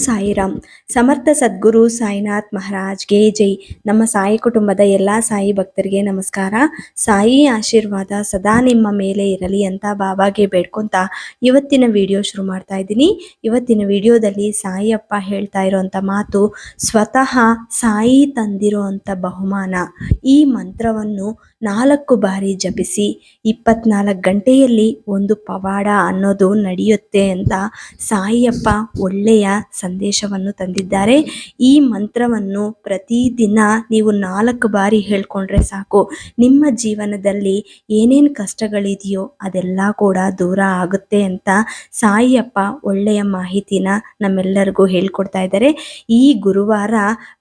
ಸಾಯಿರಾಮ್. ಸಮರ್ಥ ಸದ್ಗುರು ಸಾಯಿನಾಥ್ ಮಹಾರಾಜ್ಗೆ ಜೈ. ನಮ್ಮ ಸಾಯಿ ಕುಟುಂಬದ ಎಲ್ಲ ಸಾಯಿ ಭಕ್ತರಿಗೆ ನಮಸ್ಕಾರ. ಸಾಯಿ ಆಶೀರ್ವಾದ ಸದಾ ನಿಮ್ಮ ಮೇಲೆ ಇರಲಿ ಅಂತ ಬಾಬಾಗೆ ಬೇಡ್ಕೊಂತ ಇವತ್ತಿನ ವಿಡಿಯೋ ಶುರು ಮಾಡ್ತಾ ಇದ್ದೀನಿ. ಇವತ್ತಿನ ವಿಡಿಯೋದಲ್ಲಿ ಸಾಯಿಯಪ್ಪ ಹೇಳ್ತಾ ಇರೋಂಥ ಮಾತು, ಸ್ವತಃ ಸಾಯಿ ತಂದಿರುವಂಥ ಬಹುಮಾನ. ಈ ಮಂತ್ರವನ್ನು 4 ಬಾರಿ ಜಪಿಸಿ 24 ಗಂಟೆಯಲ್ಲಿ ಒಂದು ಪವಾಡ ಅನ್ನೋದು ನಡೆಯುತ್ತೆ ಅಂತ ಸಾಯಿಯಪ್ಪ ಒಳ್ಳೆಯ ಸಂದೇಶವನ್ನು ತಂದಿದ್ದಾರೆ. ಈ ಮಂತ್ರವನ್ನು ಪ್ರತಿದಿನ ನೀವು 4 ಬಾರಿ ಹೇಳ್ಕೊಂಡ್ರೆ ಸಾಕು, ನಿಮ್ಮ ಜೀವನದಲ್ಲಿ ಏನೇನು ಕಷ್ಟಗಳಿದೆಯೋ ಅದೆಲ್ಲ ಕೂಡ ದೂರ ಆಗುತ್ತೆ ಅಂತ ಸಾಯಿಯಪ್ಪ ಒಳ್ಳೆಯ ಮಾಹಿತಿನ ನಮ್ಮೆಲ್ಲರಿಗೂ ಹೇಳ್ಕೊಡ್ತಾ ಇದ್ದಾರೆ. ಈ ಗುರುವಾರ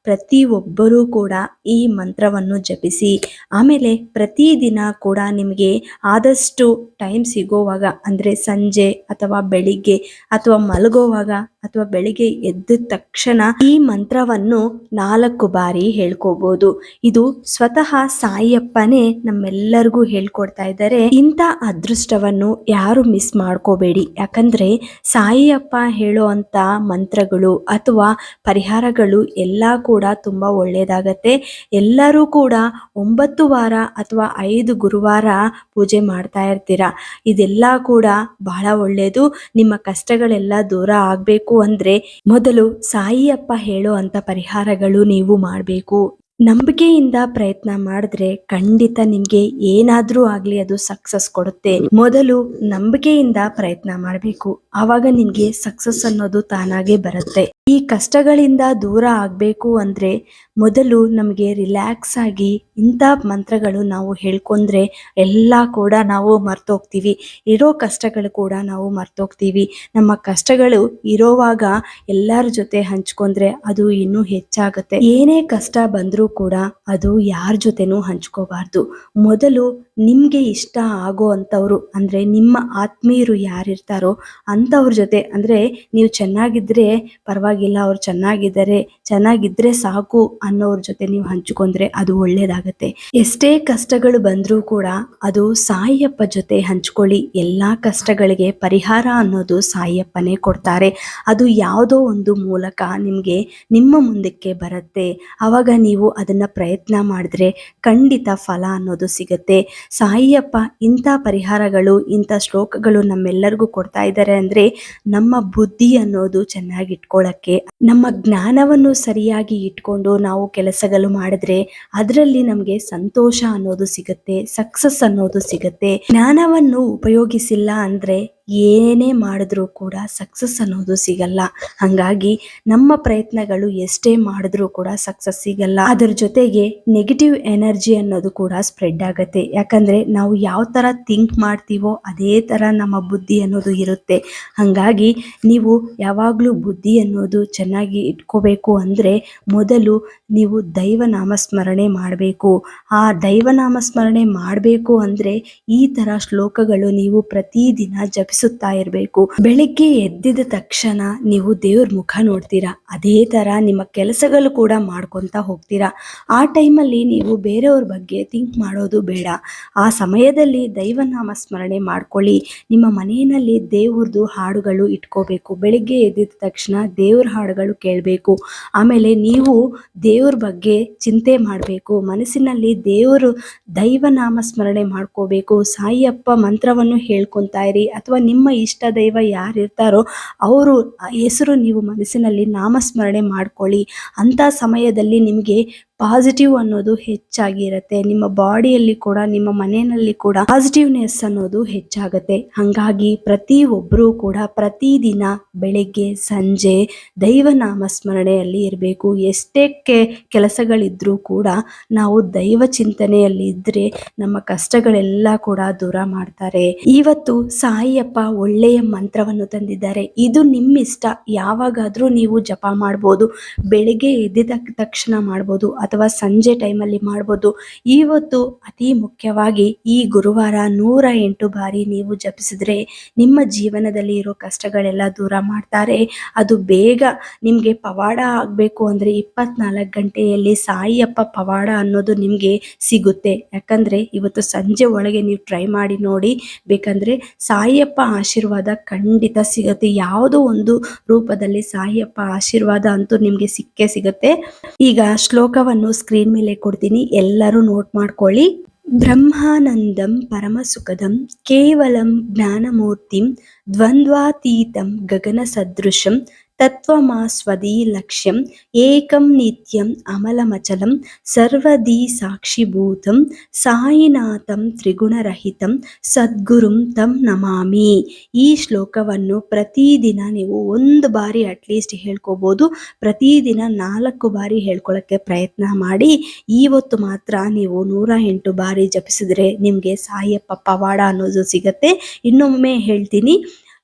ಪ್ರತಿಯೊಬ್ಬರೂ ಕೂಡ ಈ ಮಂತ್ರವನ್ನು ಜಪಿಸಿ, ಆಮೇಲೆ ಪ್ರತಿದಿನ ಕೂಡ ನಿಮಗೆ ಆದಷ್ಟು ಟೈಮ್ ಸಿಗೋವಾಗ, ಅಂದರೆ ಸಂಜೆ ಅಥವಾ ಬೆಳಿಗ್ಗೆ ಅಥವಾ ಮಲಗೋವಾಗ ಅಥವಾ ಬೆಳಿಗ್ಗೆ ಎದ್ದ ತಕ್ಷಣ ಈ ಮಂತ್ರವನ್ನು 4 ಬಾರಿ ಹೇಳ್ಕೋಬಹುದು. ಇದು ಸ್ವತಃ ಸಾಯಿಯಪ್ಪನೇ ನಮ್ಮೆಲ್ಲರಿಗೂ ಹೇಳ್ಕೊಡ್ತಾ ಇದ್ದಾರೆ. ಇಂಥ ಅದೃಷ್ಟವನ್ನು ಯಾರು ಮಿಸ್ ಮಾಡ್ಕೋಬೇಡಿ. ಯಾಕಂದ್ರೆ ಸಾಯಿಯಪ್ಪ ಹೇಳೋ ಅಂತ ಮಂತ್ರಗಳು ಅಥವಾ ಪರಿಹಾರಗಳು ಎಲ್ಲ ಕೂಡ ತುಂಬಾ ಒಳ್ಳೇದಾಗತ್ತೆ. ಎಲ್ಲರೂ ಕೂಡ 9 ವಾರ ಅಥವಾ 5 ಗುರುವಾರ ಪೂಜೆ ಮಾಡ್ತಾ ಇರ್ತೀರಾ. ಇದೆಲ್ಲ ಕೂಡ ಬಹಳ ಒಳ್ಳೆಯದು. ನಿಮ್ಮ ಕಷ್ಟಗಳೆಲ್ಲ ದೂರ ಆಗಬೇಕು ಅಂದ್ರೆ ಮೊದಲು ಸಾಯಿಯಪ್ಪ ಹೇಳೋ ಅಂತ ಪರಿಹಾರಗಳು ನೀವು ಮಾಡಬೇಕು. ನಂಬಿಕೆಯಿಂದ ಪ್ರಯತ್ನ ಮಾಡಿದ್ರೆ ಖಂಡಿತ ನಿಮ್ಗೆ ಏನಾದ್ರೂ ಆಗ್ಲಿ ಅದು ಸಕ್ಸಸ್ ಕೊಡುತ್ತೆ. ಮೊದಲು ನಂಬಿಕೆಯಿಂದ ಪ್ರಯತ್ನ ಮಾಡಬೇಕು, ಆವಾಗ ನಿಮ್ಗೆ ಸಕ್ಸಸ್ ಅನ್ನೋದು ತಾನಾಗೆ ಬರುತ್ತೆ. ಈ ಕಷ್ಟಗಳಿಂದ ದೂರ ಆಗ್ಬೇಕು ಅಂದ್ರೆ ಮೊದಲು ನಮಗೆ ರಿಲ್ಯಾಕ್ಸ್ ಆಗಿ ಇಂಥ ಮಂತ್ರಗಳು ನಾವು ಹೇಳ್ಕೊಂಡ್ರೆ ಎಲ್ಲ ಕೂಡ ನಾವು ಮರ್ತೋಗ್ತೀವಿ. ಇರೋ ಕಷ್ಟಗಳು ಕೂಡ ನಾವು ಮರ್ತೋಗ್ತೀವಿ. ನಮ್ಮ ಕಷ್ಟಗಳು ಇರೋವಾಗ ಎಲ್ಲರ ಜೊತೆ ಹಂಚ್ಕೊಂಡ್ರೆ ಅದು ಇನ್ನೂ ಹೆಚ್ಚಾಗುತ್ತೆ. ಏನೇ ಕಷ್ಟ ಬಂದರೂ ಕೂಡ ಅದು ಯಾರ ಜೊತೆನೂ ಹಂಚ್ಕೋಬಾರ್ದು. ಮೊದಲು ನಿಮ್ಗೆ ಇಷ್ಟ ಆಗೋ ಅಂಥವ್ರು, ಅಂದ್ರೆ ನಿಮ್ಮ ಆತ್ಮೀಯರು ಯಾರಿರ್ತಾರೋ ಅಂಥವ್ರ ಜೊತೆ, ಅಂದ್ರೆ ನೀವು ಚೆನ್ನಾಗಿದ್ರೆ ಪರವಾಗಿಲ್ಲ, ಅವ್ರು ಚೆನ್ನಾಗಿದ್ರೆ ಸಾಕು ಅನ್ನೋರ ಜೊತೆ ನೀವು ಹಂಚ್ಕೊಂಡ್ರೆ ಅದು ಒಳ್ಳೇದಾಗತ್ತೆ. ಎಷ್ಟೇ ಕಷ್ಟಗಳು ಬಂದರೂ ಕೂಡ ಅದು ಸಾಯಿಯಪ್ಪ ಜೊತೆ ಹಂಚ್ಕೊಳ್ಳಿ. ಎಲ್ಲಾ ಕಷ್ಟಗಳಿಗೆ ಪರಿಹಾರ ಅನ್ನೋದು ಸಾಯಿಯಪ್ಪನೇ ಕೊಡ್ತಾರೆ. ಅದು ಯಾವುದೋ ಒಂದು ಮೂಲಕ ನಿಮ್ಗೆ ನಿಮ್ಮ ಮುಂದಕ್ಕೆ ಬರುತ್ತೆ. ಆವಾಗ ನೀವು ಅದನ್ನ ಪ್ರಯತ್ನ ಮಾಡಿದ್ರೆ ಖಂಡಿತ ಫಲ ಅನ್ನೋದು ಸಿಗುತ್ತೆ. ಸಾಯಿಯಪ್ಪ ಇಂಥ ಪರಿಹಾರಗಳು, ಇಂಥ ಶ್ಲೋಕಗಳು ನಮ್ಮೆಲ್ಲರಿಗೂ ಕೊಡ್ತಾ ಇದ್ದಾರೆ ಅಂದ್ರೆ ನಮ್ಮ ಬುದ್ಧಿ ಅನ್ನೋದು ಚೆನ್ನಾಗಿ ಇಟ್ಕೊಳ್ಳಕ್ಕೆ, ನಮ್ಮ ಜ್ಞಾನವನ್ನು ಸರಿಯಾಗಿ ಇಟ್ಕೊಂಡು ನಾವು ಕೆಲಸಗಳು ಮಾಡಿದ್ರೆ ಅದರಲ್ಲಿ ನಮಗೆ ಸಂತೋಷ ಅನ್ನೋದು ಸಿಗುತ್ತೆ, ಸಕ್ಸಸ್ ಅನ್ನೋದು ಸಿಗುತ್ತೆ. ಜ್ಞಾನವನ್ನು ಉಪಯೋಗಿಸಿಲ್ಲ ಅಂದ್ರೆ ಏನೇ ಮಾಡಿದ್ರೂ ಕೂಡ ಸಕ್ಸಸ್ ಅನ್ನೋದು ಸಿಗಲ್ಲ. ಹಂಗಾಗಿ ನಮ್ಮ ಪ್ರಯತ್ನಗಳು ಎಷ್ಟೇ ಮಾಡಿದ್ರೂ ಕೂಡ ಸಕ್ಸಸ್ ಸಿಗಲ್ಲ. ಅದರ ಜೊತೆಗೆ ನೆಗೆಟಿವ್ ಎನರ್ಜಿ ಅನ್ನೋದು ಕೂಡ ಸ್ಪ್ರೆಡ್ ಆಗುತ್ತೆ. ಯಾಕಂದ್ರೆ ನಾವು ಯಾವ ತರ ಥಿಂಕ್ ಮಾಡ್ತೀವೋ ಅದೇ ತರ ನಮ್ಮ ಬುದ್ಧಿ ಅನ್ನೋದು ಇರುತ್ತೆ. ಹಂಗಾಗಿ ನೀವು ಯಾವಾಗ್ಲೂ ಬುದ್ಧಿ ಅನ್ನೋದು ಚೆನ್ನಾಗಿ ಇಟ್ಕೋಬೇಕು ಅಂದ್ರೆ ಮೊದಲು ನೀವು ದೈವ ನಾಮಸ್ಮರಣೆ ಮಾಡಬೇಕು. ಆ ದೈವ ನಾಮಸ್ಮರಣೆ ಮಾಡಬೇಕು ಅಂದ್ರೆ ಈ ತರ ಶ್ಲೋಕಗಳು ನೀವು ಪ್ರತಿದಿನ ಜಪಿಸುತ್ತಾ ಇರಬೇಕು. ಬೆಳಿಗ್ಗೆ ಎದ್ದಿದ ತಕ್ಷಣ ನೀವು ದೇವ್ರ ಮುಖ ನೋಡ್ತೀರಾ, ಅದೇ ತರ ನಿಮ್ಮ ಕೆಲಸಗಳು ಕೂಡ ಮಾಡ್ಕೊಂತ ಹೋಗ್ತೀರಾ. ಆ ಟೈಮಲ್ಲಿ ನೀವು ಬೇರೆಯವ್ರ ಬಗ್ಗೆ ಥಿಂಕ್ ಮಾಡೋದು ಬೇಡ. ಆ ಸಮಯದಲ್ಲಿ ದೈವ ನಾಮಸ್ಮರಣೆ ಮಾಡ್ಕೊಳ್ಳಿ. ನಿಮ್ಮ ಮನೆಯಲ್ಲಿ ದೇವ್ರದ್ದು ಹಾಡುಗಳು ಇಟ್ಕೋಬೇಕು. ಬೆಳಿಗ್ಗೆ ಎದ್ದಿದ ತಕ್ಷಣ ದೇವ್ರ ಹಾಡುಗಳು ಕೇಳಬೇಕು. ಆಮೇಲೆ ನೀವು ದೇವ್ರ ಬಗ್ಗೆ ಚಿಂತೆ ಮಾಡಬೇಕು. ಮನಸ್ಸಿನಲ್ಲಿ ದೇವರು ದೈವ ನಾಮಸ್ಮರಣೆ ಮಾಡ್ಕೋಬೇಕು. ಸಾಯಿಯಪ್ಪ ಮಂತ್ರವನ್ನು ಹೇಳ್ಕೊಂತಾ ಇರಿ, ಅಥವಾ ನಿಮ್ಮ ಇಷ್ಟ ದೈವ ಯಾರಿರ್ತಾರೋ ಅವರು ಹೆಸರು ನೀವು ಮನಸ್ಸಿನಲ್ಲಿ ನಾಮಸ್ಮರಣೆ ಮಾಡ್ಕೊಳ್ಳಿ. ಅಂತ ಸಮಯದಲ್ಲಿ ನಿಮಗೆ ಪಾಸಿಟಿವ್ ಅನ್ನೋದು ಹೆಚ್ಚಾಗಿರುತ್ತೆ. ನಿಮ್ಮ ಬಾಡಿಯಲ್ಲಿ ಕೂಡ, ನಿಮ್ಮ ಮನೆಯಲ್ಲಿ ಕೂಡ ಪಾಸಿಟಿವ್ನೆಸ್ ಅನ್ನೋದು ಹೆಚ್ಚಾಗುತ್ತೆ. ಹಂಗಾಗಿ ಪ್ರತಿಯೊಬ್ಬರೂ ಕೂಡ ಪ್ರತಿದಿನ ಬೆಳಿಗ್ಗೆ ಸಂಜೆ ದೈವ ನಾಮಸ್ಮರಣೆಯಲ್ಲಿ ಇರಬೇಕು. ಎಷ್ಟೇ ಕೆಲಸಗಳಿದ್ರೂ ಕೂಡ ನಾವು ದೈವ ಚಿಂತನೆಯಲ್ಲಿ ಇದ್ರೆ ನಮ್ಮ ಕಷ್ಟಗಳೆಲ್ಲ ಕೂಡ ದೂರ ಮಾಡ್ತಾರೆ. ಇವತ್ತು ಸಾಯಿಯಪ್ಪ ಒಳ್ಳೆಯ ಮಂತ್ರವನ್ನು ತಂದಿದ್ದಾರೆ. ಇದು ನಿಮ್ಮಿಷ್ಟ, ಯಾವಾಗಾದ್ರೂ ನೀವು ಜಪ ಮಾಡ್ಬೋದು. ಬೆಳಿಗ್ಗೆ ಎದ್ದಿದ ತಕ್ಷಣ ಮಾಡ್ಬೋದು, ಅಥವಾ ಸಂಜೆ ಟೈಮಲ್ಲಿ ಮಾಡ್ಬೋದು. ಇವತ್ತು ಅತಿ ಮುಖ್ಯವಾಗಿ ಈ ಗುರುವಾರ 108 ಬಾರಿ ನೀವು ಜಪಿಸಿದ್ರೆ ನಿಮ್ಮ ಜೀವನದಲ್ಲಿ ಇರೋ ಕಷ್ಟಗಳೆಲ್ಲ ದೂರ ಮಾಡ್ತಾರೆ. ಅದು ಬೇಗ ನಿಮಗೆ ಪವಾಡ ಆಗಬೇಕು ಅಂದರೆ 24 ಗಂಟೆಯಲ್ಲಿ ಸಾಯಿಯಪ್ಪ ಪವಾಡ ಅನ್ನೋದು ನಿಮಗೆ ಸಿಗುತ್ತೆ. ಯಾಕಂದರೆ ಇವತ್ತು ಸಂಜೆ ಒಳಗೆ ನೀವು ಟ್ರೈ ಮಾಡಿ ನೋಡಿ, ಬೇಕಂದರೆ ಸಾಯಿಯಪ್ಪ ಆಶೀರ್ವಾದ ಖಂಡಿತ ಸಿಗುತ್ತೆ. ಯಾವುದೋ ಒಂದು ರೂಪದಲ್ಲಿ ಸಾಯಿಯಪ್ಪ ಆಶೀರ್ವಾದ ಅಂತೂ ನಿಮಗೆ ಸಿಕ್ಕೇ ಸಿಗುತ್ತೆ. ಈಗ ಶ್ಲೋಕವನ್ನು ಸ್ಕ್ರೀನ್ ಮೇಲೆ ಕೊಡ್ತೀನಿ, ಎಲ್ಲರೂ ನೋಟ್ ಮಾಡ್ಕೊಳ್ಳಿ. ಬ್ರಹ್ಮಾನಂದಂ ಪರಮಸುಖದಂ ಕೇವಲಂ ಜ್ಞಾನಮೂರ್ತಿಂ ದ್ವಂದ್ವಾತೀತಂ ಗಗನ ಸದೃಶಂ ತತ್ವಮಾಸ್ವದಿ ಲಕ್ಷ್ಯಂ ಏಕಂ ನಿತ್ಯಂ ಅಮಲಮಚಲಂ ಸರ್ವದಿ ಸಾಕ್ಷಿಭೂತಂ ಸಾಯಿನಾಥಂ ತ್ರಿಗುಣರಹಿತಂ ಸದ್ಗುರುಂ ತಂ ನಮಾಮಿ. ಈ ಶ್ಲೋಕವನ್ನು ಪ್ರತಿದಿನ ನೀವು 1 ಬಾರಿ ಅಟ್ಲೀಸ್ಟ್ ಹೇಳ್ಕೋಬೋದು. ಪ್ರತಿದಿನ 4 ಬಾರಿ ಹೇಳ್ಕೊಳ್ಳೋಕ್ಕೆ ಪ್ರಯತ್ನ ಮಾಡಿ. ಇವತ್ತು ಮಾತ್ರ ನೀವು 108 ಬಾರಿ ಜಪಿಸಿದ್ರೆ ನಿಮಗೆ ಸಾಯಿಯಪ್ಪ ಪವಾಡ ಅನ್ನೋದು ಸಿಗತ್ತೆ. ಇನ್ನೊಮ್ಮೆ ಹೇಳ್ತೀನಿ,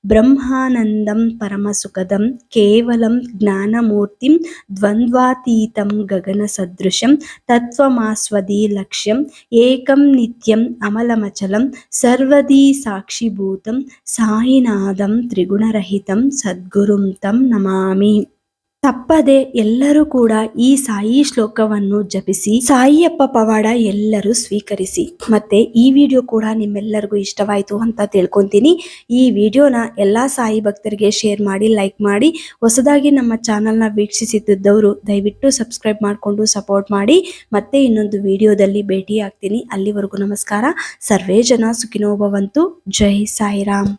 ಬ್ರಹ್ಮಾನಂದಂ ಪರಮಸುಖದಂ ಕೇವಲಂ ಜ್ಞಾನಮೂರ್ತಿಂ ದ್ವಂದ್ವಾತೀತಂ ಗಗನ ಸದೃಶಂ ತತ್ವಮಾಸ್ವದಿ ಲಕ್ಷ್ಯಂ ಏಕಂ ನಿತ್ಯಂ ಅಮಲಮಚಲಂ ಸರ್ವದಿ ಸಾಕ್ಷಿಭೂತಂ ಸಾಯಿನಾಥಂ ತ್ರಿಗುಣರಹಿತಂ ಸದ್ಗುರುಂ ತಂ ನಮಾಮಿ. ತಪ್ಪದೆ ಎಲ್ಲರೂ ಕೂಡ ಈ ಸಾಯಿ ಶ್ಲೋಕವನ್ನು ಜಪಿಸಿ ಸಾಯಿಯಪ್ಪ ಪವಾಡ ಎಲ್ಲರೂ ಸ್ವೀಕರಿಸಿ. ಮತ್ತೆ ಈ ವಿಡಿಯೋ ಕೂಡ ನಿಮ್ಮೆಲ್ಲರಿಗೂ ಇಷ್ಟವಾಯಿತು ಅಂತ ತಿಳ್ಕೊಂತೀನಿ. ಈ ವಿಡಿಯೋನ ಎಲ್ಲ ಸಾಯಿ ಭಕ್ತರಿಗೆ ಶೇರ್ ಮಾಡಿ, ಲೈಕ್ ಮಾಡಿ. ಹೊಸದಾಗಿ ನಮ್ಮ ಚಾನಲ್ನ ವೀಕ್ಷಿಸುತ್ತಿದ್ದವರು ದಯವಿಟ್ಟು ಸಬ್ಸ್ಕ್ರೈಬ್ ಮಾಡಿಕೊಂಡು ಸಪೋರ್ಟ್ ಮಾಡಿ. ಮತ್ತೆ ಇನ್ನೊಂದು ವಿಡಿಯೋದಲ್ಲಿ ಭೇಟಿ ಆಗ್ತೀನಿ. ಅಲ್ಲಿವರೆಗೂ ನಮಸ್ಕಾರ. ಸರ್ವೇ ಜನ ಸುಖಿನೋ ಭವಂತು. ಜೈ ಸಾಯಿರಾಮ್.